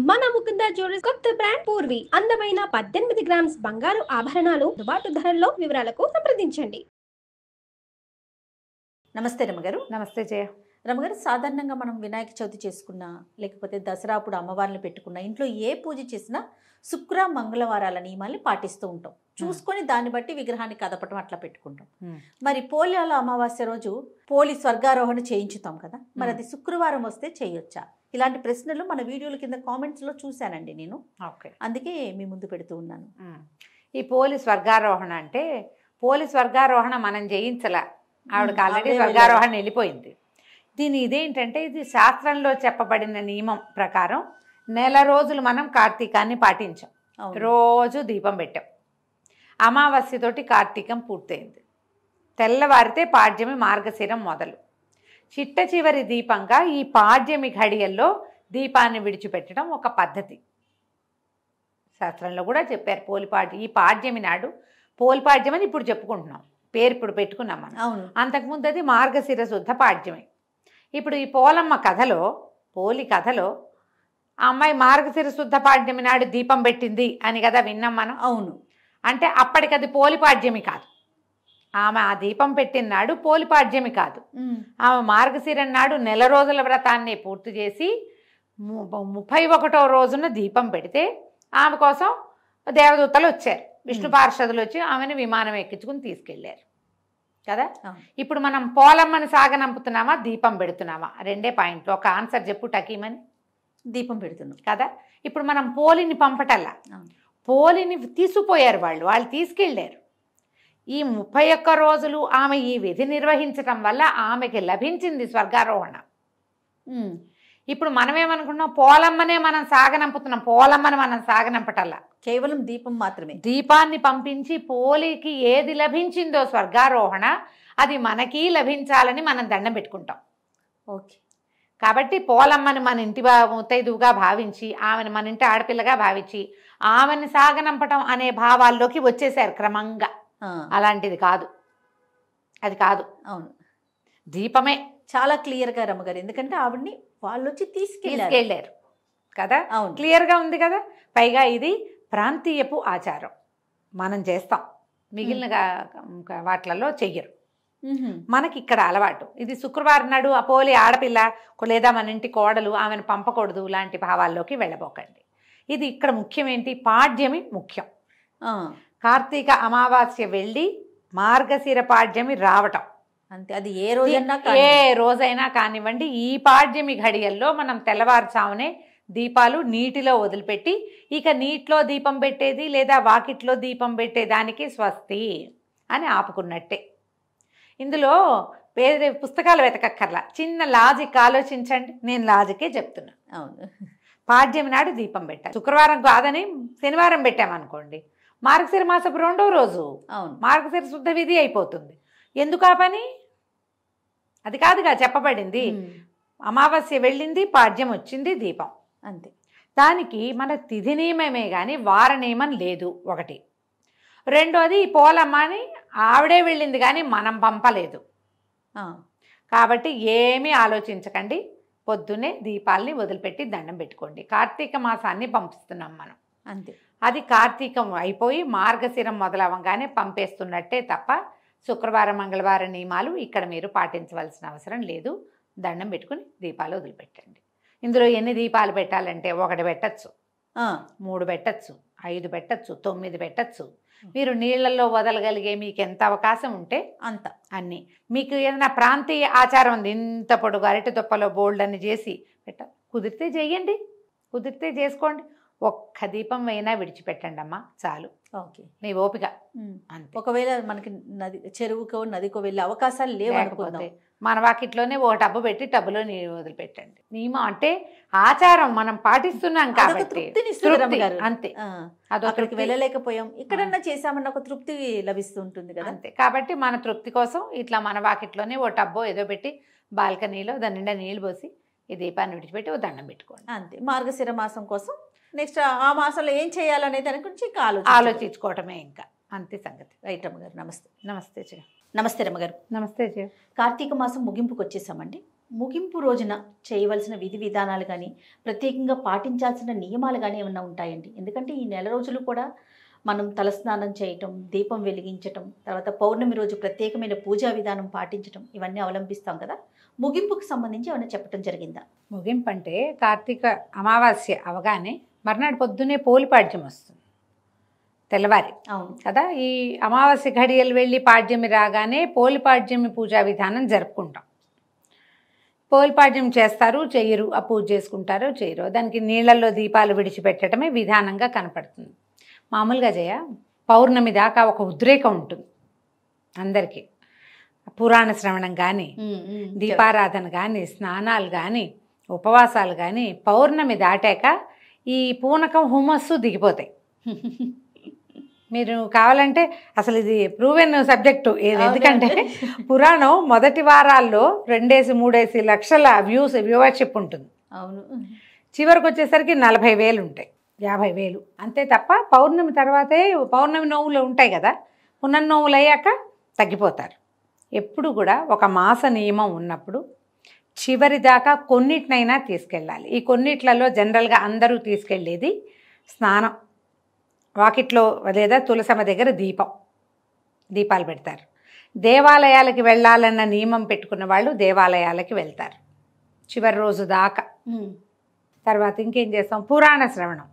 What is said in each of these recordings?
మన ముకుంద జ్యువెలర్స్ కొత్త బ్రాండ్ పూర్వి అందమైన 18 గ్రామ్స్ బంగారు ఆభరణాలు అందుబాటు ధరల్లో వివరాలకు సంప్రదించండి. నమస్తే రమగారు. నమస్తే జయ. రమగారు, సాధారణంగా మనం వినాయక చవితి చేసుకున్నా లేకపోతే దసరా అప్పుడు అమ్మవారిని పెట్టుకున్నా ఇంట్లో ఏ పూజ చేసినా శుక్ర మంగళవారాల నియమాల్ని పాటిస్తూ ఉంటాం. చూసుకొని దాన్ని బట్టి విగ్రహాన్ని కదపటం అట్లా పెట్టుకుంటాం. మరి పోలియాల అమావాస్య రోజు పోలి స్వర్గారోహణ చేయించుతాం కదా, మరి అది శుక్రవారం వస్తే చేయొచ్చా? ఇలాంటి ప్రశ్నలు మన వీడియోల కింద కామెంట్స్లో చూశానండి నేను. ఓకే, అందుకే మీ ముందు పెడుతూ ఉన్నాను. ఈ పోలి స్వర్గారోహణ అంటే పోలి స్వర్గారోహణ మనం చేయించలా, ఆవిడకి ఆల్రెడీ స్వర్గారోహణ వెళ్ళిపోయింది. ఇదేంటంటే ఇది శాస్త్రంలో చెప్పబడిన నియమం ప్రకారం నెల రోజులు మనం కార్తీకాన్ని పాటించాం. రోజు దీపం పెట్టాం. అమావాస్యతోటి కార్తీకం పూర్తయింది. తెల్లవారితే పాడ్యమి మార్గశిరం మొదలు. చిట్ట చివరి దీపంగా ఈ పాడ్యమి ఘడియల్లో దీపాన్ని విడిచిపెట్టడం ఒక పద్ధతి. శాస్త్రంలో కూడా చెప్పారు. ఈ పాడ్యమి నాడు పోలిపాడ్యం అని ఇప్పుడు చెప్పుకుంటున్నాం, పేరు ఇప్పుడు పెట్టుకున్నాం మనం. అంతకుముందు అది మార్గశిర శుద్ధ పాడ్యమి. ఇప్పుడు ఈ పోలమ్మ కథలో, పోలి కథలో ఆ అమ్మాయి మార్గశిర శుద్ధ పాడ్యమి నాడు దీపం పెట్టింది అని కదా విన్నాం మనం. అవును, అంటే అప్పటికి అది పోలిపాడ్యమి కాదు. ఆమె ఆ దీపం పెట్టిన నాడు పోలిపాడ్యమి కాదు. ఆమె మార్గశిరం నాడు నెల రోజుల వ్రతాన్ని పూర్తి చేసి 31వ రోజున దీపం పెడితే ఆమె కోసం దేవదూతలు వచ్చారు, విష్ణు పార్షదులు వచ్చి ఆమెను విమానం ఎక్కించుకుని తీసుకెళ్ళారు కదా. ఇప్పుడు మనం పోలమ్మని సాగనంపుతున్నామా, దీపం పెడుతున్నామా? రెండే పాయింట్లు. ఒక ఆన్సర్ చెప్పు టకీమని. దీపం పెడుతున్నాం కదా. ఇప్పుడు మనం పోలిని పంపటల్లా, పోలిని తీసుకుపోయారు వాళ్ళు తీసుకెళ్ళారు. ఈ 31 రోజులు ఆమె ఈ విధి నిర్వహించటం వల్ల ఆమెకి లభించింది స్వర్గారోహణ. ఇప్పుడు మనమేమనుకున్నాం, పోలమ్మనే మనం సాగనంపుతున్నాం. పోలమ్మని మనం సాగనంపటల్లా, కేవలం దీపం మాత్రమే. దీపాన్ని పంపించి పోలికి ఏది లభించిందో స్వర్గారోహణ, అది మనకి లభించాలని మనం దండం పెట్టుకుంటాం. ఓకే, కాబట్టి పోలమ్మని మన ఇంటి ముత్తైదువుగా భావించి, ఆమెను మన ఇంటి ఆడపిల్లగా భావించి ఆమెను సాగనంపటం అనే భావాల్లోకి వచ్చేసారు క్రమంగా. అలాంటిది కాదు, అది కాదు. అవును, దీపమే. చాలా క్లియర్గా రమ్మగారు, ఎందుకంటే ఆవిడ్ని వాళ్ళు వచ్చి తీసుకెళ్ళారు కదా. క్లియర్గా ఉంది కదా. పైగా ఇది ప్రాంతీయపు ఆచారం, మనం చేస్తాం, మిగిలిన వాటిలలో చెయ్యరు. మనకి ఇక్కడ అలవాటు. ఇది శుక్రవారం నాడు పోలి ఆడపిల్ల లేదా మన ఇంటి కోడలు, ఆమెను పంపకూడదు లాంటి భావాల్లోకి వెళ్ళబోకండి. ఇది ఇక్కడ ముఖ్యం ఏంటి, పాడ్యమి ముఖ్యం. కార్తీక అమావాస్య వెళ్ళి మార్గశిర పాడ్యమి రావటం అంతే. అది ఏ రోజైనా కానివ్వండి. ఈ పాడ్యమి ఘడియల్లో మనం తెల్లవారుజామునే దీపాలు నీటిలో వదిలిపెట్టి, ఇక నీటిలో దీపం పెట్టేది లేదా వాకిట్లో దీపం పెట్టేదానికి స్వస్తి అని ఆపుకున్నట్టే. ఇందులో వేరే పుస్తకాలు వెతకక్కర్లా, చిన్న లాజిక్ ఆలోచించండి. నేను లాజికే చెప్తున్నా. అవును, పాడ్యమి నాడు దీపం పెట్టాలి. శుక్రవారం కాదని శనివారం పెట్టామనుకోండి, మార్గశిర మాసపు 2వ రోజు మార్గశిర శుద్ధ విధి అయిపోతుంది. ఎందుకు ఆ పని? అది కాదుగా చెప్పబడింది. అమావాస్య వెళ్ళింది, పాడ్యం వచ్చింది, దీపం అంతే. దానికి మన తిథి నియమమే కానీ వార నియమం లేదు, ఒకటి. రెండోది, ఈ పోలమ్మని ఆవిడే వెళ్ళింది కానీ మనం పంపలేదు. కాబట్టి ఏమీ ఆలోచించకండి, పొద్దున్నే దీపాలని వదిలిపెట్టి దండం పెట్టుకోండి. కార్తీక మాసాన్ని పంపిస్తున్నాం మనం, అంతే. అది కార్తీకం అయిపోయి మార్గశిరం మొదలవ్వగానే పంపేస్తున్నట్టే తప్ప శుక్రవారం మంగళవారం నియమాలు ఇక్కడ మీరు పాటించవలసిన అవసరం లేదు. దండం పెట్టుకుని దీపాలు వదిలిపెట్టండి. ఇందులో ఎన్ని దీపాలు పెట్టాలంటే 1 పెట్టచ్చు, 3 పెట్టచ్చు, 5 పెట్టచ్చు, 9 పెట్టచ్చు. మీరు నీళ్లలో వదలగలిగే మీకు ఎంత అవకాశం ఉంటే అంత. అన్నీ. మీకు ఏదైనా ప్రాంతీయ ఆచారం ఉంది, ఇంత పొడుగు అరటి దుప్పలో బోల్డ్ అని చేసి కుదిరితే చేయండి, కుదిరితే చేసుకోండి. ఒక్క దీపం అయినా విడిచిపెట్టండి అమ్మా, చాలు. ఓకే, నీ ఓపిక అంతే. ఒకవేళ మనకి చెరువుకో నదికో వెళ్ళే అవకాశాలు లేవనుకుందాం, మన వాకిట్లోనే ఒక టబ్బు పెట్టి టబ్బులో నీరు వదిలిపెట్టండి. నియమం అంటే ఆచారం మనం పాటిస్తున్నాం కాబట్టి అంతే. అక్కడికి వెళ్ళలేకపోయాం, ఇక్కడన్నా చేసామన్న ఒక తృప్తి లభిస్తూ ఉంటుంది కదా. అంతే. కాబట్టి మన తృప్తి కోసం ఇట్లా మన వాకిట్లోనే ఓ టబ్బో ఏదో పెట్టి బాల్కనీలో దాని నిండా నీళ్ళు పోసి ఈ దీపాన్ని విడిచిపెట్టి ఓ దండం పెట్టుకోండి అంతే. మార్గశిర మాసం కోసం నెక్స్ట్ ఆ మాసంలో ఏం చేయాలనే దాని గురించి ఇంకా ఆలోచించుకోవటమే, ఇంకా అంతే సంగతి. రైట్ రమ్మగారు, నమస్తే. నమస్తే జయ. నమస్తే రమ్మగారు. నమస్తే జయ. కార్తీక మాసం ముగింపుకు వచ్చేసామండి. ముగింపు రోజున చేయవలసిన విధి విధానాలు కానీ ప్రత్యేకంగా పాటించాల్సిన నియమాలు కానీ ఏమైనా ఉంటాయండి? ఎందుకంటే ఈ నెల రోజులు కూడా మనం తలస్నానం చేయటం, దీపం వెలిగించటం, తర్వాత పౌర్ణమి రోజు ప్రత్యేకమైన పూజా విధానం పాటించటం ఇవన్నీ అవలంబిస్తాం కదా. ముగింపుకు సంబంధించి ఏమైనా చెప్పడం జరిగిందా? ముగింపు అంటే కార్తీక అమావాస్య అవగానే మర్నాడు పొద్దున్నే పోలిపాడ్యం వస్తుంది, తెల్లవారి. అవును కదా. ఈ అమావాస్య ఘడియలు వెళ్ళి పాడ్యమి రాగానే పోలిపాడ్యమి పూజా విధానం జరుపుకుంటాం. పోలిపాడ్యం చేస్తారు, చెయ్యరు, ఆ పూజ చేసుకుంటారో చేయరు, దానికి నీళ్ళల్లో దీపాలు విడిచిపెట్టడమే విధానంగా కనపడుతుంది. మామూలుగా పౌర్ణమి దాకా ఒక ఉద్రేకం ఉంటుంది అందరికీ. పురాణ శ్రవణం కానీ, దీపారాధన కానీ, స్నానాలు కానీ, ఉపవాసాలు కానీ పౌర్ణమి దాటాక ఈ పూనకం హుమస్సు దిగిపోతాయి. మీరు కావాలంటే అసలు ఇది ప్రూవెన్ సబ్జెక్టు. ఎందుకంటే పురాణం మొదటి వారాల్లో 2-3 లక్షల వ్యూవర్షిప్ ఉంటుంది. అవును. చివరికి వచ్చేసరికి 40,000 ఉంటాయి, 50,000 అంతే. తప్ప పౌర్ణమి తర్వాతే పౌర్ణమి నోవులు ఉంటాయి కదా, పునర్నోవులు అయ్యాక తగ్గిపోతారు. ఎప్పుడు కూడా ఒక మాస నియమం ఉన్నప్పుడు చివరి దాకా కొన్నిటినైనా తీసుకెళ్ళాలి. ఈ కొన్నిట్లలో జనరల్గా అందరూ తీసుకెళ్ళేది స్నానం, వాకిట్లో లేదా తులసమ్మ దగ్గర దీపాలు పెడతారు. దేవాలయాలకి వెళ్ళాలన్న నియమం పెట్టుకున్న వాళ్ళు దేవాలయాలకి వెళ్తారు చివరి రోజు దాకా. తర్వాత ఇంకేం చేస్తాం, పురాణ శ్రవణం.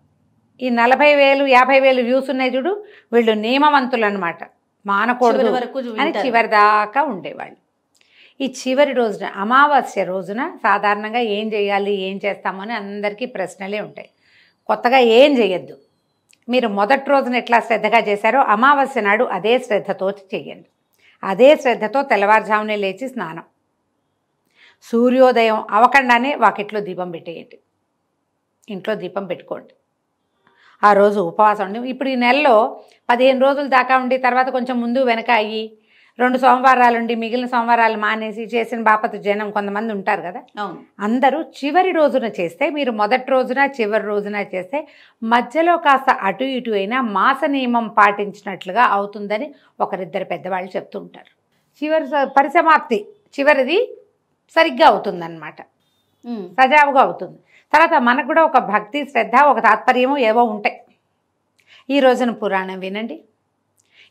ఈ 40,000 50,000 వ్యూస్ ఉన్నాయి చూడు, వీళ్ళు నియమవంతులు అనమాట, మానకూడదు అని చివరి దాకా ఉండేవాళ్ళు. ఈ చివరి రోజున అమావాస్య రోజున సాధారణంగా ఏం చేయాలి, ఏం చేస్తామని అందరికీ ప్రశ్నలే ఉంటాయి. కొత్తగా ఏం చేయొద్దు. మీరు మొదటి రోజున ఎట్లా శ్రద్ధగా చేశారో అమావాస్య నాడు అదే శ్రద్ధతో చేయండి. అదే శ్రద్ధతో తెల్లవారుజామునే లేచి స్నానం, సూర్యోదయం అవ్వకుండానే వాకిట్లో దీపం పెట్టేయండి, ఇంట్లో దీపం పెట్టుకోండి. ఆ రోజు ఉపవాసం ఉండి, ఇప్పుడు ఈ నెలలో 15 రోజుల దాకా ఉండి తర్వాత కొంచెం ముందు వెనక అయ్యి 2 సోమవారాలు ఉండి మిగిలిన సోమవారాలు మానేసి చేసిన బాపత జనం కొంతమంది ఉంటారు కదా. అందరూ చివరి రోజున చేస్తే, మీరు మొదటి రోజున చివరి రోజున చేస్తే మధ్యలో కాస్త అటు ఇటు అయినా మాస నియమం పాటించినట్లుగా అవుతుందని ఒకరిద్దరు పెద్దవాళ్ళు చెప్తూ ఉంటారు. చివరి పరిసమాప్తి చివరిది సరిగ్గా అవుతుందన్నమాట, సజావుగా అవుతుంది. తర్వాత మనకు కూడా ఒక భక్తి, శ్రద్ధ, ఒక తాత్పర్యము ఏవో ఉంటాయి. ఈ రోజున పురాణం వినండి.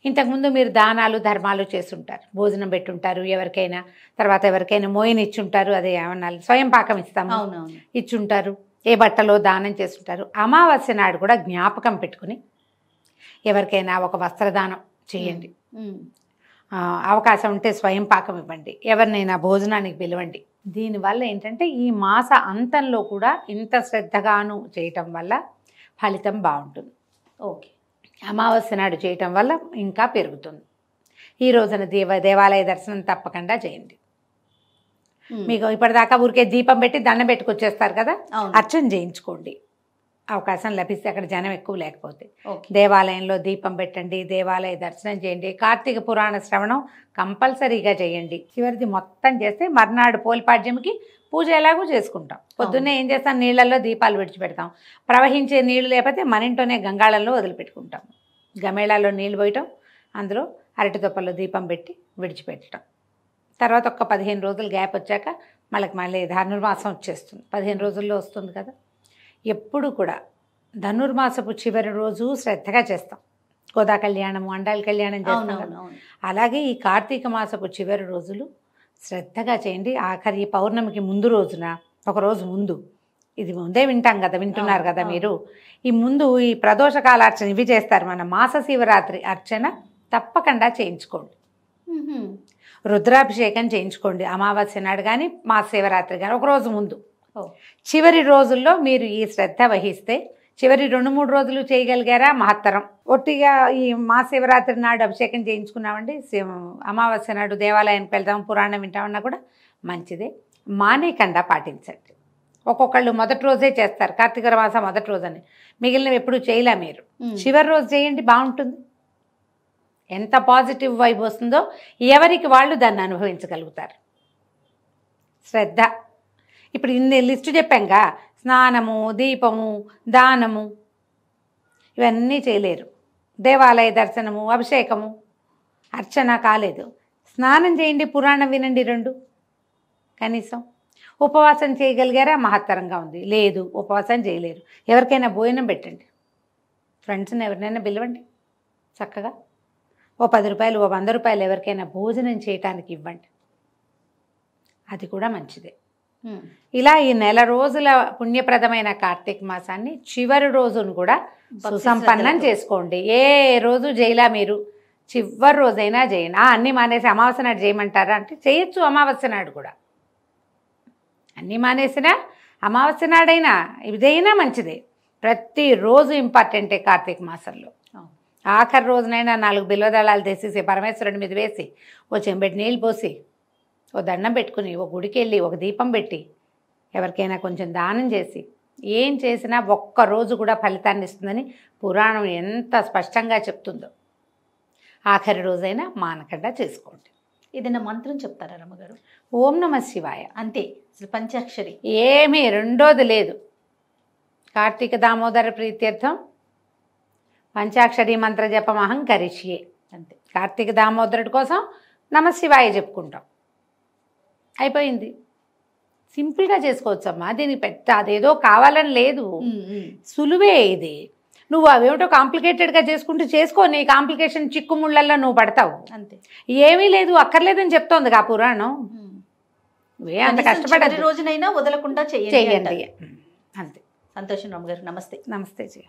ఇంతకుముందు మీరు దానాలు ధర్మాలు చేస్తుంటారు, భోజనం పెట్టుంటారు ఎవరికైనా, తర్వాత ఎవరికైనా మోయిన్ ఇచ్చుంటారు, అదే ఏమన్నా స్వయం పాకం ఇస్తాము ఇచ్చుంటారు, ఏ బట్టలో దానం చేస్తుంటారు. అమావాస్య నాడు కూడా జ్ఞాపకం పెట్టుకుని ఎవరికైనా ఒక వస్త్రదానం చేయండి, అవకాశం ఉంటే స్వయం పాకం ఇవ్వండి, ఎవరినైనా భోజనానికి పిలవండి. దీనివల్ల ఏంటంటే ఈ మాస అంతంలో కూడా ఇంత శ్రద్ధగాను చేయటం వల్ల ఫలితం బాగుంటుంది. ఓకే. అమావాస్య నాడు చేయటం వల్ల ఇంకా పెరుగుతుంది. ఈ రోజున దేవాలయ దర్శనం తప్పకుండా చేయండి. మీకు ఇప్పటిదాకా ఊరికే దీపం పెట్టి దండం పెట్టుకొచ్చేస్తారు కదా, అర్చన చేయించుకోండి అవకాశం లభిస్తే, అక్కడ జనం ఎక్కువ లేకపోతే. దేవాలయంలో దీపం పెట్టండి, దేవాలయ దర్శనం చేయండి, కార్తీక పురాణ శ్రవణం కంపల్సరీగా చేయండి. చివరిది మొత్తం చేస్తే మర్నాడు పోలిపాడ్యంకి పూజ ఎలాగూ చేసుకుంటాం. పొద్దున్నే ఏం చేస్తాం, నీళ్ళల్లో దీపాలు విడిచిపెడతాం. ప్రవహించే నీళ్లు లేకపోతే మన ఇంట్లోనే గంగాళంలో వదిలిపెట్టుకుంటాం. గమేళాలో నీళ్ళు పోయటం, అందులో అరటి తొప్పల్లో దీపం పెట్టి విడిచిపెట్టడం. తర్వాత ఒక 15 రోజులు గ్యాప్ వచ్చాక మళ్ళీ ధనుర్మాసం వచ్చేస్తుంది, 15 రోజుల్లో వస్తుంది కదా. ఎప్పుడు కూడా ధనుర్మాసపు చివరి రోజు శ్రద్ధగా చేస్తాం. గోదా కళ్యాణము, అండాల కళ్యాణం చేస్తాం కదా. అలాగే ఈ కార్తీక మాసపు చివరి రోజులు శ్రద్ధగా చేయండి. ఆఖరి ఈ పౌర్ణమికి ముందు రోజున, ఒకరోజు ముందు, ఇది ముందే వింటాం కదా, వింటున్నారు కదా మీరు, ఈ ముందు ఈ ప్రదోషకాల అర్చన ఇవి చేస్తారు. మన మాస శివరాత్రి అర్చన తప్పకుండా చేయించుకోండి. రుద్రాభిషేకం చేయించుకోండి అమావాస్య నాడు కానీ మాస శివరాత్రి కానీ ఒకరోజు ముందు. చివరి రోజుల్లో మీరు ఈ శ్రద్ధ వహిస్తే చివరి 2-3 రోజులు చేయగలిగారా మహత్తరం. ఒట్టిగా ఈ మహాశివరాత్రి నాడు అభిషేకం చేయించుకున్నామండి, అమావాస్య నాడు దేవాలయానికి వెళ్దాం, పురాణం వింటామన్నా కూడా మంచిదే. మానేకుండా పాటించండి. ఒక్కొక్కళ్ళు మొదటి రోజే చేస్తారు, కార్తీక మాసం మొదటి రోజని, మిగిలినవి ఎప్పుడు చేయలే. మీరు చివరి రోజు చేయండి, బాగుంటుంది. ఎంత పాజిటివ్ వైబ్ వస్తుందో ఎవరికి వాళ్ళు దాన్ని అనుభవించగలుగుతారు. శ్రద్ధ. ఇప్పుడు ఇన్ని లిస్టు చెప్పాంగా, స్నానము, దీపము, దానము, ఇవన్నీ చేయలేరు. దేవాలయ దర్శనము, అభిషేకము, అర్చన కాలేదు. స్నానం చేయండి, పురాణం వినండి, 2 కనీసం. ఉపవాసం చేయగలిగారా? మహత్తరంగా ఉంది. లేదు, ఉపవాసం చేయలేరు. ఎవరికైనా భోజనం పెట్టండి, ఫ్రెండ్స్ని ఎవరినైనా పిలవండి, చక్కగా ఓ 10 రూపాయలు, ఓ 100 రూపాయలు ఎవరికైనా భోజనం చేయటానికి ఇవ్వండి, అది కూడా మంచిదే. ఇలా ఈ నెల రోజుల పుణ్యప్రదమైన కార్తీక మాసాన్ని చివరి రోజును కూడా సుసంపన్నం చేసుకోండి. ఏ రోజు చేయలా మీరు, చివరి రోజైనా చేయండి. అన్నీ మానేసి అమావాస్య నాడు చేయమంటారా అంటే చేయొచ్చు, అమావాస్య నాడు కూడా. అన్నీ మానేసినా అమావాస్య నాడైనా ఇదైనా మంచిదే. ప్రతిరోజు ఇంపార్టెంటే కార్తీక మాసంలో. ఆఖరి రోజునైనా 4 బిల్వదళాలు తెసేసి పరమేశ్వరుడి మీద వేసి, ఓ చెంబెట్టి నీళ్ళు పోసి, ఓ దండం పెట్టుకుని, ఓ గుడికి వెళ్ళి ఒక దీపం పెట్టి, ఎవరికైనా కొంచెం దానం చేసి, ఏం చేసినా ఒక్కరోజు కూడా ఫలితాన్ని ఇస్తుందని పురాణం ఎంత స్పష్టంగా చెప్తుందో. ఆఖరి రోజైనా మానకుండా చేసుకోండి. ఏదైనా మంత్రం చెప్తారా రమ్మగారు? ఓం నమ శివాయ అంతే, అసలు పంచాక్షరి ఏమీ రెండోది లేదు. కార్తీక దామోదర ప్రీత్యర్థం పంచాక్షరి మంత్ర జపం అహం కరిష్యే. అంతే, కార్తీక దామోదరుడి కోసం నమ శివాయ చెప్పుకుంటాం, అయిపోయింది. సింపుల్గా చేసుకోవచ్చమ్మా. దీనికి పెద్ద అదేదో కావాలని లేదు, సులువే ఇది. నువ్వు అవేమిటో కాంప్లికేటెడ్గా చేసుకుంటూ చేసుకో, నీ కాంప్లికేషన్ చిక్కుముళ్ళల్లో నువ్వు పడతావు. అంతే, ఏమీ లేదు, అక్కర్లేదని చెప్తోంది ఆ పురాణం. అంత కష్టపడే రోజునైనా వదలకుండా చెయ్యండి, అంతే. సంతోషం రమ్మగారు. నమస్తే. నమస్తే జయ.